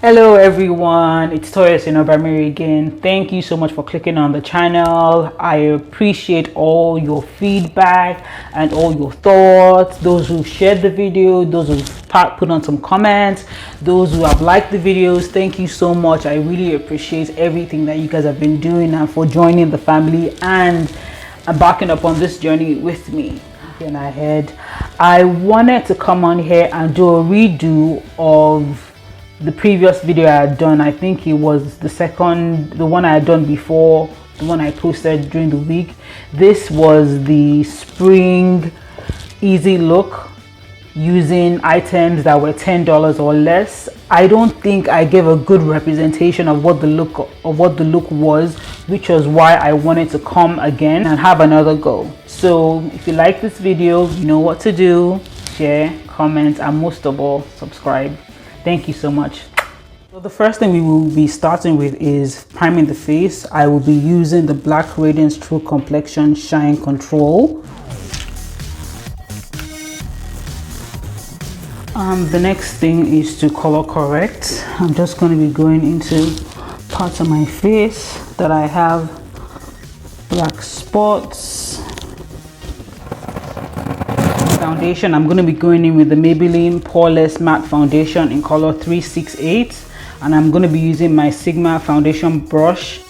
Hello everyone, it's Toya Sinobamiri again. Thank you so much for clicking on the channel. I appreciate all your feedback and all your thoughts. Those who shared the video, those who put on some comments, those who have liked the videos, thank you so much. I really appreciate everything that you guys have been doing and for joining the family and embarking upon this journey with me. And I wanted to come on here and do a redo of the previous video I had done. I think it was the one I had done before the one I posted during the week. This was the spring easy look using items that were $10 or less. I don't think I gave a good representation of what the look was, which was why I wanted to come again and have another go. So if you like this video, you know what to do: share, comment, and most of all, subscribe. Thank you so much. So the first thing we will be starting with is priming the face. I will be using the Black Radiance True Complexion Shine Control. The next thing is to color correct. I'm just going to be going into parts of my face that I have black spots. Foundation, I'm going to be going in with the Maybelline Poreless Matte Foundation in color 368, and I'm going to be using my Sigma foundation brush,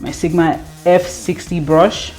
my Sigma F60 brush.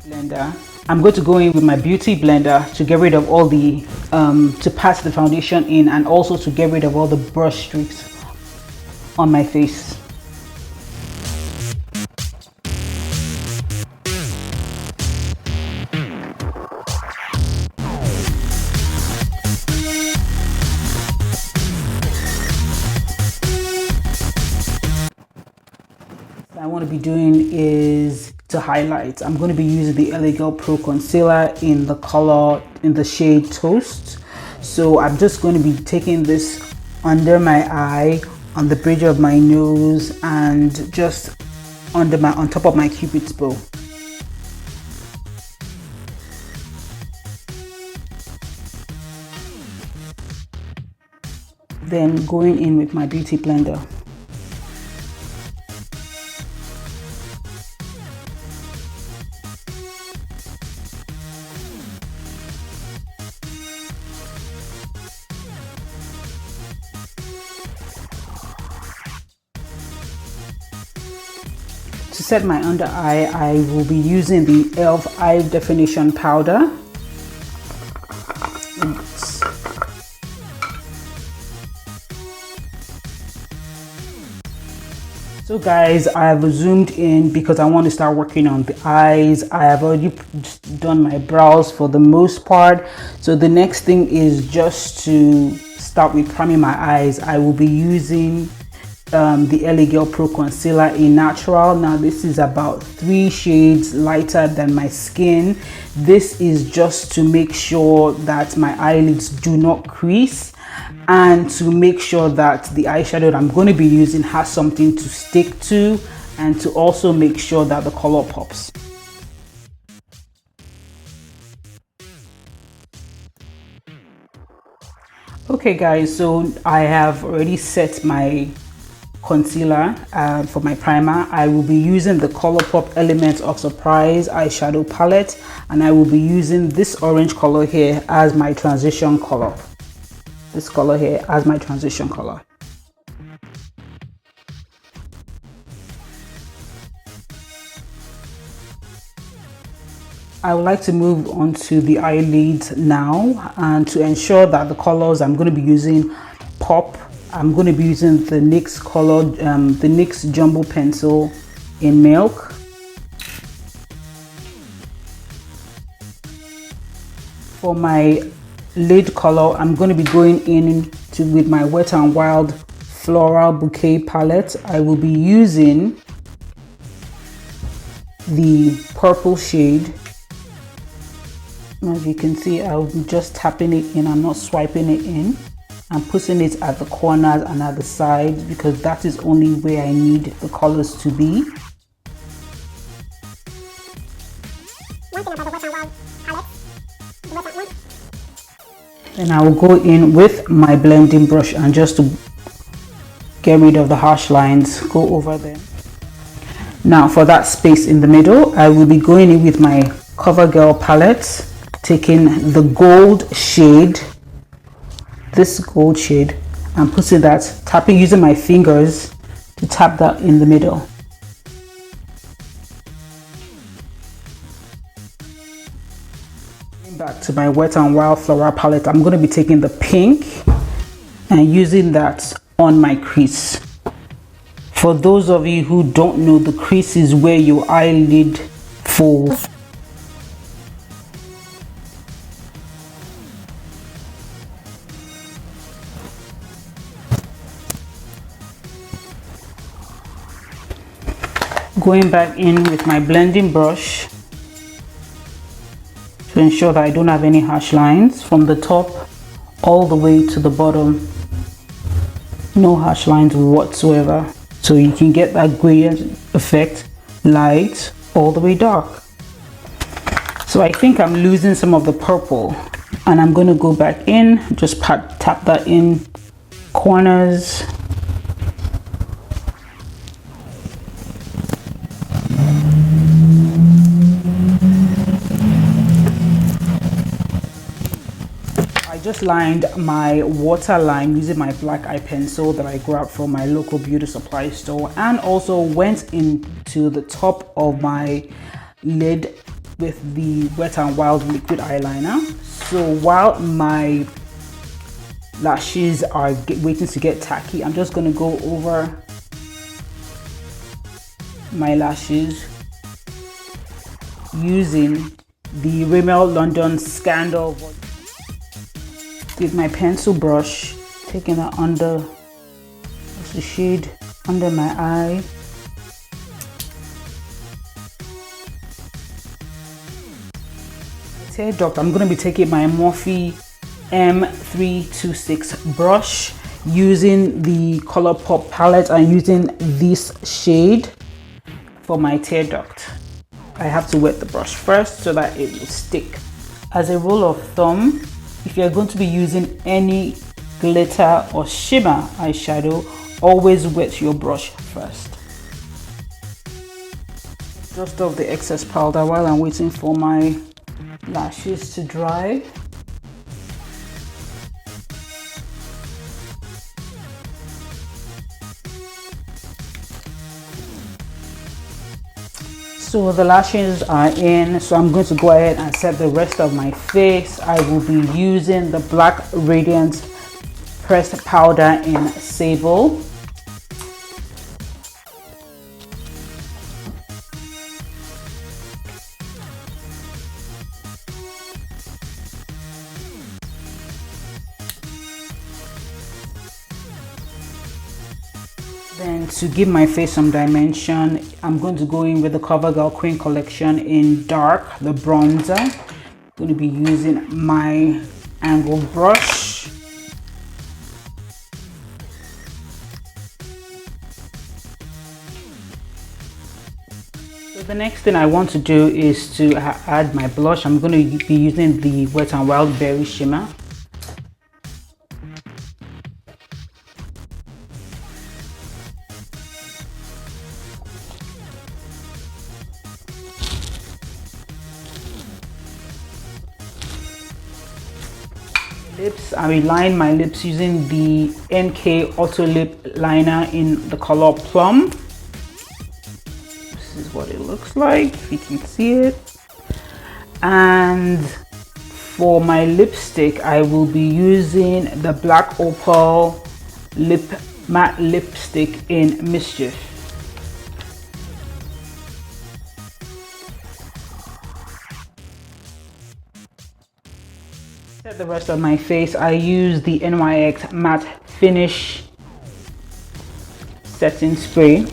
Blender. I'm going to go in with my beauty blender to get rid of all the to pat the foundation in, and also to get rid of all the brush streaks on my face. What I want to be doing is to highlight. I'm going to be using the LA Girl Pro Concealer in the shade Toast. So I'm just going to be taking this under my eye, on the bridge of my nose, and just on top of my Cupid's bow. Then going in with my beauty blender. To set my under eye, I will be using the e.l.f. Eye Definition Powder. So guys, I have zoomed in because I want to start working on the eyes. I have already done my brows for the most part. So the next thing is just to start with priming my eyes. I will be using the LA Girl Pro Concealer in Natural. Now this is about 3 shades lighter than my skin. This is just to make sure that my eyelids do not crease, and to make sure that the eyeshadow that I'm going to be using has something to stick to, and to also make sure that the color pops. Okay guys, so I have already set my concealer for my primer. I will be using the Colourpop Elements of Surprise eyeshadow palette, and I will be using this orange color here as my transition color. This color here as my transition color. I would like to move on to the eyelids now, and to ensure that the colors I'm going to be using pop, I'm going to be using the NYX color, the NYX Jumbo Pencil in Milk. For my lid color, I'm going to be going in with my Wet n Wild Floral Bouquet palette. I will be using the purple shade. As you can see, I'll be just tapping it in. I'm not swiping it in. I'm putting it at the corners and at the sides because that is only where I need the colors to be. One thing about the Wet n Wild Then I will go in with my blending brush and just to get rid of the harsh lines, go over them. Now for that space in the middle, I will be going in with my CoverGirl palette, taking the gold shade, this gold shade, and putting that, tapping using my fingers to tap that in the middle. Back to my Wet n Wild floral palette, I'm going to be taking the pink and using that on my crease. For those of you who don't know, the crease is where your eyelid falls. Going back in with my blending brush to ensure that I don't have any harsh lines from the top all the way to the bottom. No harsh lines whatsoever. So you can get that gradient effect, light all the way dark. So I think I'm losing some of the purple, and I'm going to go back in, just tap that in corners. I just lined my waterline using my black eye pencil that I grabbed from my local beauty supply store, and also went into the top of my lid with the Wet n Wild liquid eyeliner. So while my lashes are waiting to get tacky, I'm just going to go over my lashes using the Rimmel London Scandal with my pencil brush, taking that under the shade under my eye. Tear duct, I'm going to be taking my Morphe M326 brush, using the ColourPop palette and using this shade for my tear duct. I have to wet the brush first so that it will stick. As a rule of thumb, if you're going to be using any glitter or shimmer eyeshadow, always wet your brush first. Dust off the excess powder while I'm waiting for my lashes to dry. So the lashes are in, so I'm going to go ahead and set the rest of my face. I will be using the Black Radiance pressed powder in Sable. Then to give my face some dimension, I'm going to go in with the CoverGirl Queen Collection in dark, the bronzer. I'm going to be using my angled brush. So the next thing I want to do is to add my blush. I'm going to be using the Wet n Wild Berry Shimmer. Lips, I will line my lips using the MK Auto Lip Liner in the color Plum. This is what it looks like, if you can see it. And for my lipstick, I will be using the Black Opal Matte Lipstick in Mischief. The rest of my face, I use the NYX Matte Finish setting spray,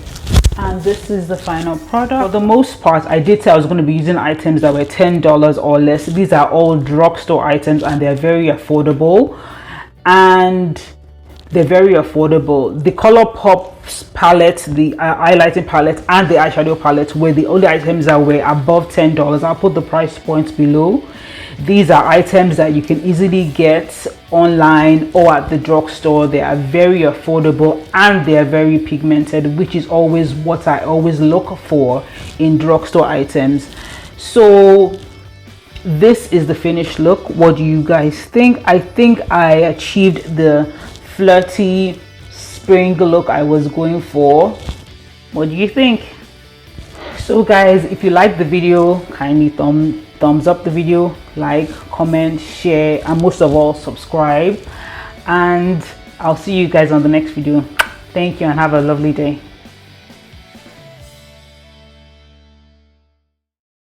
and this is the final product. For the most part, I did say I was going to be using items that were $10 or less. These are all drugstore items and they're very affordable, and they're very affordable. The Color Pops palette, the highlighting palette, and the eyeshadow palette were the only items that were above $10. I'll put the price points below. These are items that you can easily get online or at the drugstore. They are very affordable and they are very pigmented, which is always what I always look for in drugstore items. So this is the finished look. What do you guys think? I think I achieved the flirty spring look I was going for. What do you think? So guys, if you like the video, kindly thumbs up the video, like, comment, share, and most of all subscribe. And I'll see you guys on the next video. Thank you and have a lovely day.